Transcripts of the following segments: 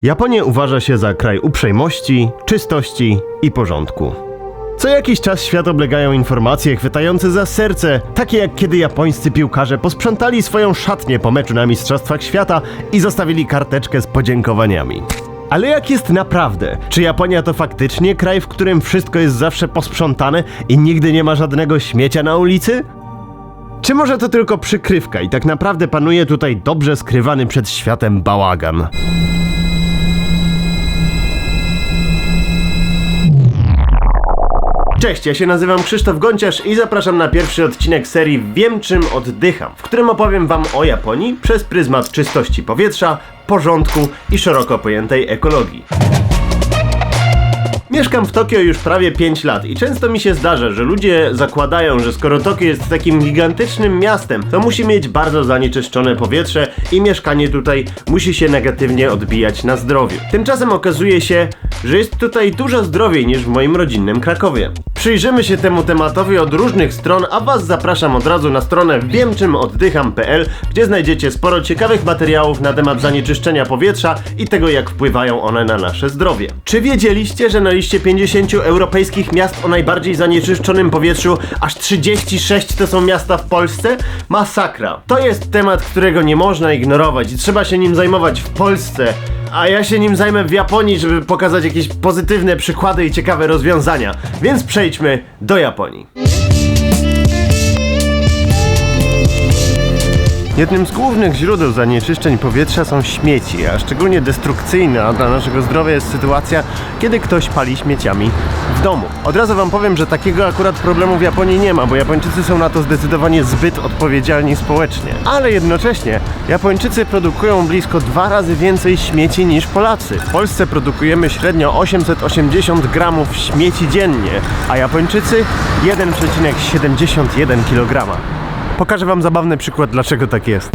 Japonię uważa się za kraj uprzejmości, czystości i porządku. Co jakiś czas świat oblegają informacje chwytające za serce, takie jak kiedy japońscy piłkarze posprzątali swoją szatnię po meczu na Mistrzostwach Świata i zostawili karteczkę z podziękowaniami. Ale jak jest naprawdę? Czy Japonia to faktycznie kraj, w którym wszystko jest zawsze posprzątane i nigdy nie ma żadnego śmiecia na ulicy? Czy może to tylko przykrywka i tak naprawdę panuje tutaj dobrze skrywany przed światem bałagan? Cześć, ja się nazywam Krzysztof Gonciarz i zapraszam na pierwszy odcinek serii Wiem czym oddycham, w którym opowiem wam o Japonii przez pryzmat czystości powietrza, porządku i szeroko pojętej ekologii. Mieszkam w Tokio już prawie 5 lat i często mi się zdarza, że ludzie zakładają, że skoro Tokio jest takim gigantycznym miastem, to musi mieć bardzo zanieczyszczone powietrze i mieszkanie tutaj musi się negatywnie odbijać na zdrowiu. Tymczasem okazuje się, że jest tutaj dużo zdrowiej niż w moim rodzinnym Krakowie. Przyjrzymy się temu tematowi od różnych stron, a was zapraszam od razu na stronę wiemczymoddycham.pl, gdzie znajdziecie sporo ciekawych materiałów na temat zanieczyszczenia powietrza i tego, jak wpływają one na nasze zdrowie. Czy wiedzieliście, że na liście 50 europejskich miast o najbardziej zanieczyszczonym powietrzu aż 36 to są miasta w Polsce? Masakra. To jest temat, którego nie można ignorować i trzeba się nim zajmować w Polsce. A ja się nim zajmę w Japonii, żeby pokazać jakieś pozytywne przykłady i ciekawe rozwiązania. Więc przejdźmy do Japonii. Jednym z głównych źródeł zanieczyszczeń powietrza są śmieci, a szczególnie destrukcyjna dla naszego zdrowia jest sytuacja, kiedy ktoś pali śmieciami w domu. Od razu wam powiem, że takiego akurat problemu w Japonii nie ma, bo Japończycy są na to zdecydowanie zbyt odpowiedzialni społecznie. Ale jednocześnie Japończycy produkują blisko 2 razy więcej śmieci niż Polacy. W Polsce produkujemy średnio 880 gramów śmieci dziennie, a Japończycy 1,71 kg. Pokażę wam zabawny przykład, dlaczego tak jest.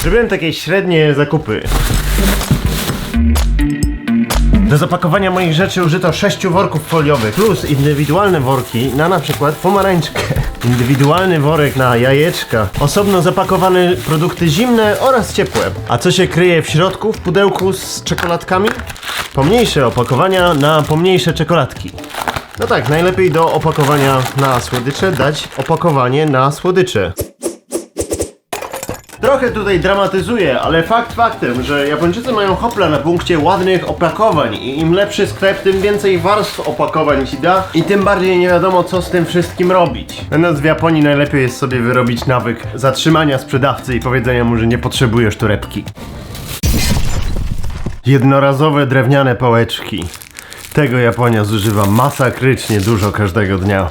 Zrobiłem takie średnie zakupy. Do zapakowania moich rzeczy użyto 6 worków foliowych plus indywidualne worki na przykład pomarańczkę, indywidualny worek na jajeczka, osobno zapakowane produkty zimne oraz ciepłe. A co się kryje w środku w pudełku z czekoladkami? Pomniejsze opakowania na pomniejsze czekoladki. No tak, najlepiej do opakowania na słodycze dać opakowanie na słodycze. Trochę tutaj dramatyzuję, ale fakt faktem, że Japończycy mają hopla na punkcie ładnych opakowań i im lepszy sklep, tym więcej warstw opakowań ci da i tym bardziej nie wiadomo, co z tym wszystkim robić. Będąc w Japonii najlepiej jest sobie wyrobić nawyk zatrzymania sprzedawcy i powiedzenia mu, że nie potrzebujesz torebki. Jednorazowe drewniane pałeczki. Tego Japonia zużywa masakrycznie dużo każdego dnia.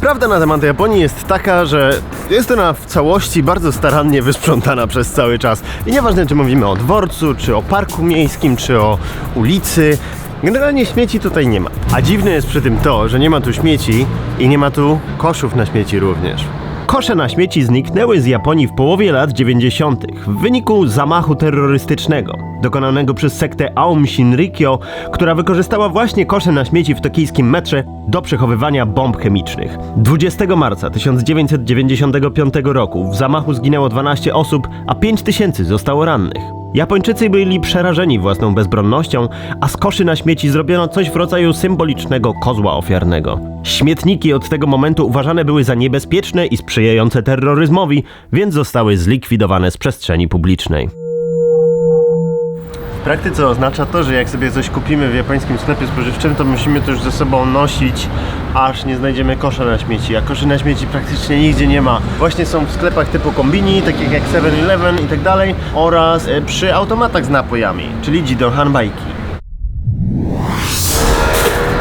Prawda na temat Japonii jest taka, że jest ona w całości bardzo starannie wysprzątana przez cały czas. I nieważne, czy mówimy o dworcu, czy o parku miejskim, czy o ulicy, generalnie śmieci tutaj nie ma. A dziwne jest przy tym to, że nie ma tu śmieci i nie ma tu koszów na śmieci również. Kosze na śmieci zniknęły z Japonii w połowie lat 90. w wyniku zamachu terrorystycznego, dokonanego przez sektę Aum Shinrikyo, która wykorzystała właśnie kosze na śmieci w tokijskim metrze do przechowywania bomb chemicznych. 20 marca 1995 roku w zamachu zginęło 12 osób, a 5000 zostało rannych. Japończycy byli przerażeni własną bezbronnością, a z koszy na śmieci zrobiono coś w rodzaju symbolicznego kozła ofiarnego. Śmietniki od tego momentu uważane były za niebezpieczne i sprzyjające terroryzmowi, więc zostały zlikwidowane z przestrzeni publicznej. W praktyce oznacza to, że jak sobie coś kupimy w japońskim sklepie spożywczym, to musimy to już ze sobą nosić, aż nie znajdziemy kosza na śmieci, a koszy na śmieci praktycznie nigdzie nie ma. Właśnie są w sklepach typu kombini, takich jak 7-Eleven i tak dalej, oraz przy automatach z napojami, czyli Jidon Hanbaiki.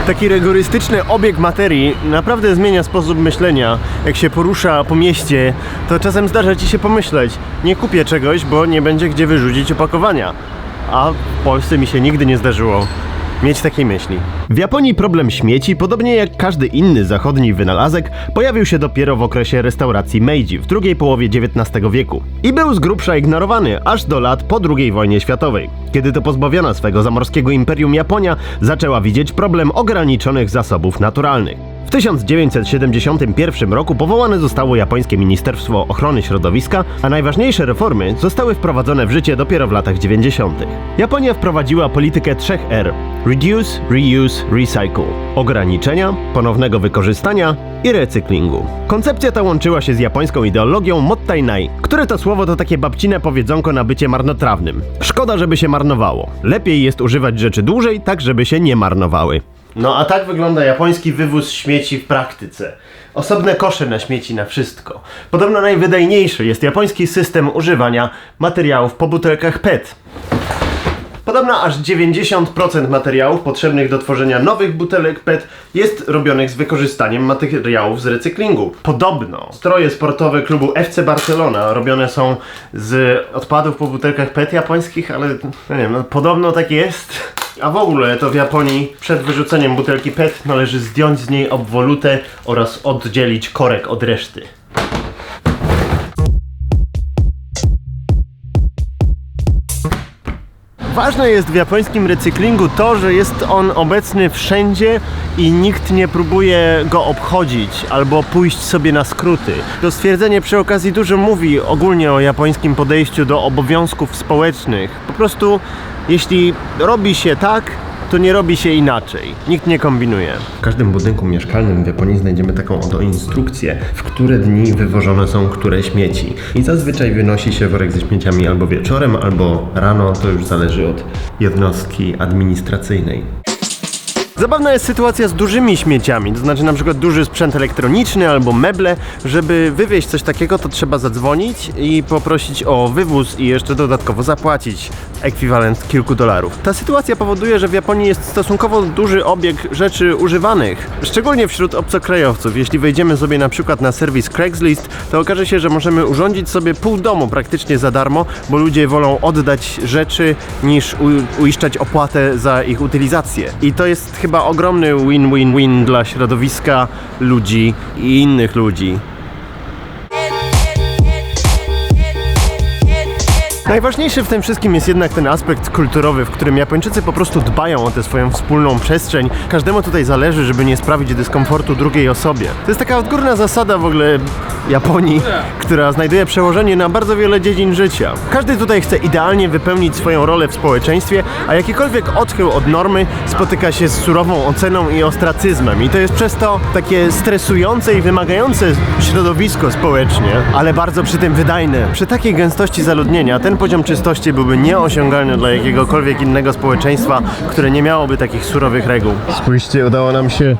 Taki rygorystyczny obieg materii naprawdę zmienia sposób myślenia. Jak się porusza po mieście, to czasem zdarza ci się pomyśleć, nie kupię czegoś, bo nie będzie gdzie wyrzucić opakowania. A w Polsce mi się nigdy nie zdarzyło mieć takiej myśli. W Japonii problem śmieci, podobnie jak każdy inny zachodni wynalazek, pojawił się dopiero w okresie restauracji Meiji w drugiej połowie XIX wieku i był z grubsza ignorowany aż do lat po II wojnie światowej, kiedy to pozbawiona swego zamorskiego imperium Japonia zaczęła widzieć problem ograniczonych zasobów naturalnych. W 1971 roku powołane zostało japońskie Ministerstwo Ochrony Środowiska, a najważniejsze reformy zostały wprowadzone w życie dopiero w latach 90. Japonia wprowadziła politykę 3 R: Reduce, Reuse, Recycle. Ograniczenia, ponownego wykorzystania i recyklingu. Koncepcja ta łączyła się z japońską ideologią Mottai-nai, które to słowo to takie babcine powiedzonko na bycie marnotrawnym. Szkoda, żeby się marnowało. Lepiej jest używać rzeczy dłużej, tak żeby się nie marnowały. No a tak wygląda japoński wywóz śmieci w praktyce. Osobne kosze na śmieci na wszystko. Podobno najwydajniejszy jest japoński system używania materiałów po butelkach PET. Podobno aż 90% materiałów potrzebnych do tworzenia nowych butelek PET jest robionych z wykorzystaniem materiałów z recyklingu. Podobno stroje sportowe klubu FC Barcelona robione są z odpadów po butelkach PET japońskich, ale nie wiem, no podobno tak jest. A w ogóle to w Japonii przed wyrzuceniem butelki PET należy zdjąć z niej obwolutę oraz oddzielić korek od reszty. Ważne jest w japońskim recyklingu to, że jest on obecny wszędzie i nikt nie próbuje go obchodzić albo pójść sobie na skróty. To stwierdzenie przy okazji dużo mówi ogólnie o japońskim podejściu do obowiązków społecznych. Po prostu jeśli robi się tak, to nie robi się inaczej. Nikt nie kombinuje. W każdym budynku mieszkalnym w Japonii znajdziemy taką oto instrukcję, w które dni wywożone są które śmieci. I zazwyczaj wynosi się worek ze śmieciami albo wieczorem, albo rano, to już zależy od jednostki administracyjnej. Zabawna jest sytuacja z dużymi śmieciami, to znaczy na przykład duży sprzęt elektroniczny albo meble. Żeby wywieźć coś takiego, to trzeba zadzwonić i poprosić o wywóz i jeszcze dodatkowo zapłacić ekwiwalent kilku dolarów. Ta sytuacja powoduje, że w Japonii jest stosunkowo duży obieg rzeczy używanych, szczególnie wśród obcokrajowców. Jeśli wejdziemy sobie na przykład na serwis Craigslist, to okaże się, że możemy urządzić sobie pół domu praktycznie za darmo, bo ludzie wolą oddać rzeczy niż uiszczać opłatę za ich utylizację. I to jest chyba ogromny win-win-win dla środowiska, ludzi i innych ludzi. Najważniejszy w tym wszystkim jest jednak ten aspekt kulturowy, w którym Japończycy po prostu dbają o tę swoją wspólną przestrzeń. Każdemu tutaj zależy, żeby nie sprawić dyskomfortu drugiej osobie. To jest taka odgórna zasada w ogóle Japonii, która znajduje przełożenie na bardzo wiele dziedzin życia. Każdy tutaj chce idealnie wypełnić swoją rolę w społeczeństwie, a jakikolwiek odchył od normy spotyka się z surową oceną i ostracyzmem. I to jest przez to takie stresujące i wymagające środowisko społecznie, ale bardzo przy tym wydajne. Przy takiej gęstości zaludnienia ten poziom czystości byłby nieosiągalny dla jakiegokolwiek innego społeczeństwa, które nie miałoby takich surowych reguł. Spójrzcie, udało nam się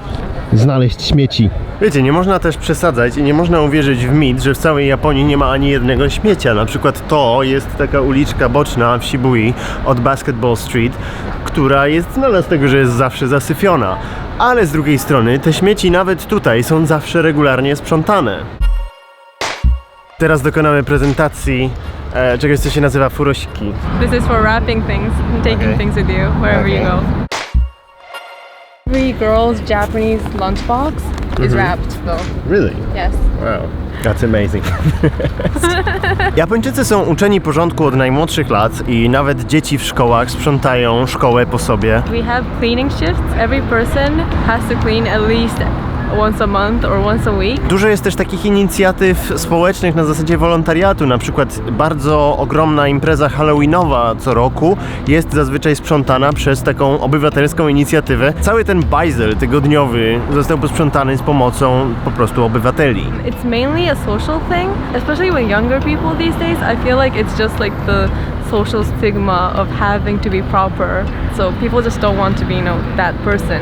znaleźć śmieci. Wiecie, nie można też przesadzać i nie można uwierzyć w mit, że w całej Japonii nie ma ani jednego śmiecia. Na przykład to jest taka uliczka boczna w Shibui od Basketball Street, która jest znana z tego, że jest zawsze zasyfiona. Ale z drugiej strony te śmieci nawet tutaj są zawsze regularnie sprzątane. Teraz dokonamy prezentacji czegoś, co się nazywa furoshiki. This is for wrapping things and taking things with you wherever you go. Every girl's Japanese lunchbox is wrapped though. Really? Yes. Wow. That's amazing. Japończycy są uczeni porządku od najmłodszych lat i nawet dzieci w szkołach sprzątają szkołę po sobie. We have cleaning shifts. Every person has to clean at least once a month or once a week. Dużo jest też takich inicjatyw społecznych na zasadzie wolontariatu, na przykład bardzo ogromna impreza halloweenowa co roku jest zazwyczaj sprzątana przez taką obywatelską inicjatywę. Cały ten bajzel tygodniowy został posprzątany z pomocą po prostu obywateli. It's mainly a social thing, especially with younger people these days. I feel like it's just like the social stigma of having to be proper. So people just don't want to be, that person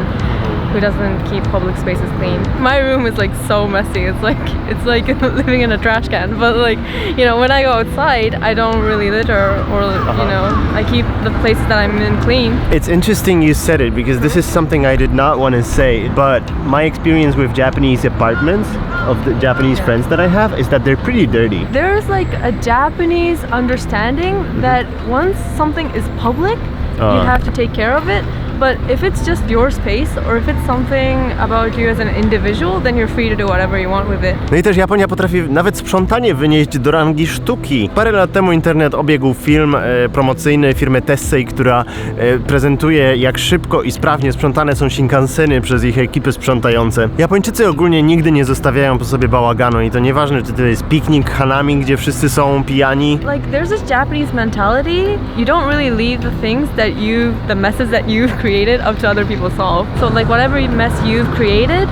who doesn't keep public spaces clean. My room is like so messy. It's like living in a trash can. But when I go outside, I don't really litter or I keep the places that I'm in clean. It's interesting you said it because this is something I did not want to say, but my experience with Japanese apartments of the Japanese friends that I have is that they're pretty dirty. There's like a Japanese understanding that once something is public, You have to take care of it. But if it's just your space, or if it's something about you as an individual, then you're free to do whatever you want with it. No i też Japonia potrafi nawet sprzątanie wynieść do rangi sztuki. Parę lat temu internet obiegł film promocyjny firmy Tessay, która prezentuje, jak szybko i sprawnie sprzątane są Shinkanseny przez ich ekipy sprzątające. Japończycy ogólnie nigdy nie zostawiają po sobie bałaganu i to nieważne, czy to jest piknik Hanami, gdzie wszyscy są pijani. Like, there's this Japanese mentality. You don't really leave the messes that you've created up to other people solve. So like whatever mess you've created,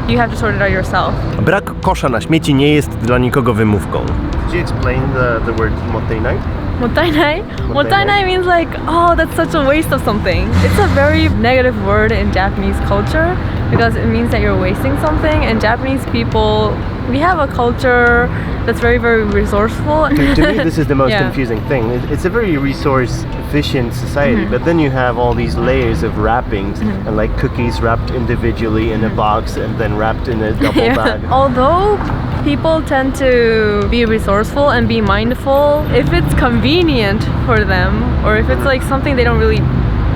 you have to sort it out yourself. Brak kosza na śmieci nie jest dla nikogo wymówką. Did you explain the word mottainai? Mottainai? Mottainai means like, oh, that's such a waste of something. It's a very negative word in Japanese culture because it means that you're wasting something, and Japanese people, we have a culture that's very, very resourceful. To me, this is the most Yeah. confusing thing. It's a very resource-efficient society, but then you have all these layers of wrappings, and like cookies wrapped individually in a box and then wrapped in a double Yeah. bag. Although people tend to be resourceful and be mindful, if it's convenient for them, or if it's like something they don't really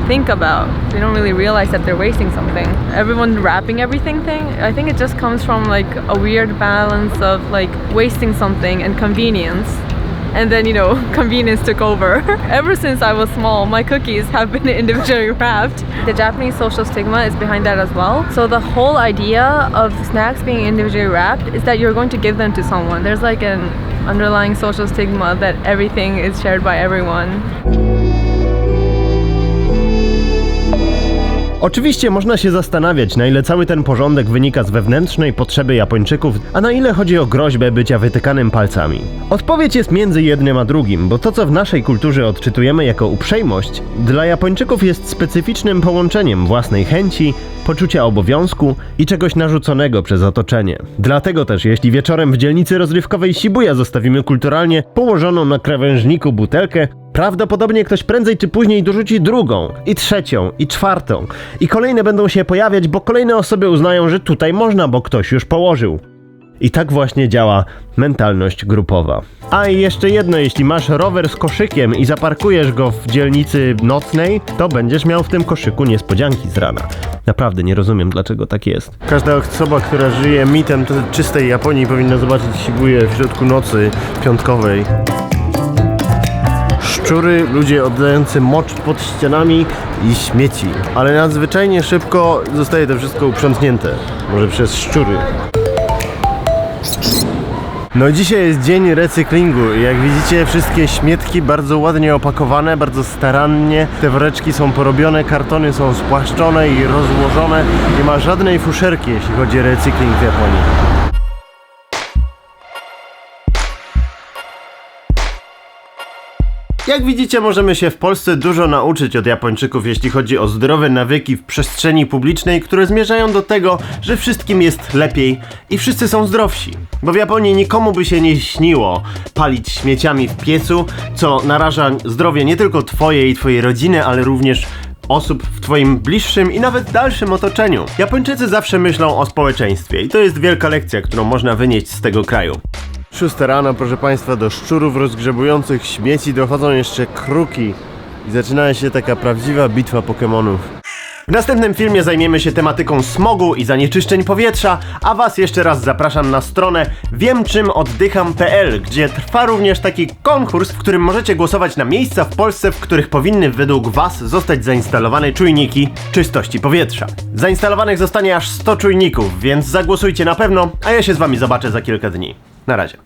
think about, they don't really realize that they're wasting something. Everyone wrapping everything thing, I think it just comes from like a weird balance of like wasting something and convenience. And then, convenience took over. Ever since I was small, my cookies have been individually wrapped. The Japanese social stigma is behind that as well. So the whole idea of snacks being individually wrapped is that you're going to give them to someone. There's like an underlying social stigma that everything is shared by everyone. Oczywiście można się zastanawiać, na ile cały ten porządek wynika z wewnętrznej potrzeby Japończyków, a na ile chodzi o groźbę bycia wytykanym palcami. Odpowiedź jest między jednym a drugim, bo to, co w naszej kulturze odczytujemy jako uprzejmość, dla Japończyków jest specyficznym połączeniem własnej chęci, poczucia obowiązku i czegoś narzuconego przez otoczenie. Dlatego też, jeśli wieczorem w dzielnicy rozrywkowej Shibuya zostawimy kulturalnie położoną na krawężniku butelkę, prawdopodobnie ktoś prędzej czy później dorzuci drugą, i trzecią, i czwartą. I kolejne będą się pojawiać, bo kolejne osoby uznają, że tutaj można, bo ktoś już położył. I tak właśnie działa mentalność grupowa. A i jeszcze jedno, jeśli masz rower z koszykiem i zaparkujesz go w dzielnicy nocnej, to będziesz miał w tym koszyku niespodzianki z rana. Naprawdę nie rozumiem, dlaczego tak jest. Każda osoba, która żyje mitem czystej Japonii, powinna zobaczyć Shibuję w środku nocy piątkowej. Szczury, ludzie oddający mocz pod ścianami i śmieci. Ale nadzwyczajnie szybko zostaje to wszystko uprzątnięte. Może przez szczury. No dzisiaj jest dzień recyklingu i jak widzicie, wszystkie śmietki bardzo ładnie opakowane, bardzo starannie. Te woreczki są porobione, kartony są spłaszczone i rozłożone. Nie ma żadnej fuszerki, jeśli chodzi o recykling w Japonii. Jak widzicie, możemy się w Polsce dużo nauczyć od Japończyków, jeśli chodzi o zdrowe nawyki w przestrzeni publicznej, które zmierzają do tego, że wszystkim jest lepiej i wszyscy są zdrowsi. Bo w Japonii nikomu by się nie śniło palić śmieciami w piecu, co naraża zdrowie nie tylko twoje i twojej rodziny, ale również osób w twoim bliższym i nawet dalszym otoczeniu. Japończycy zawsze myślą o społeczeństwie i to jest wielka lekcja, którą można wynieść z tego kraju. 6 rano, proszę Państwa, do szczurów rozgrzebujących śmieci dochodzą jeszcze kruki i zaczyna się taka prawdziwa bitwa Pokemonów. W następnym filmie zajmiemy się tematyką smogu i zanieczyszczeń powietrza, a Was jeszcze raz zapraszam na stronę wiemczymoddycham.pl, gdzie trwa również taki konkurs, w którym możecie głosować na miejsca w Polsce, w których powinny według Was zostać zainstalowane czujniki czystości powietrza. Zainstalowanych zostanie aż 100 czujników, więc zagłosujcie na pewno, a ja się z Wami zobaczę za kilka dni. Na razie.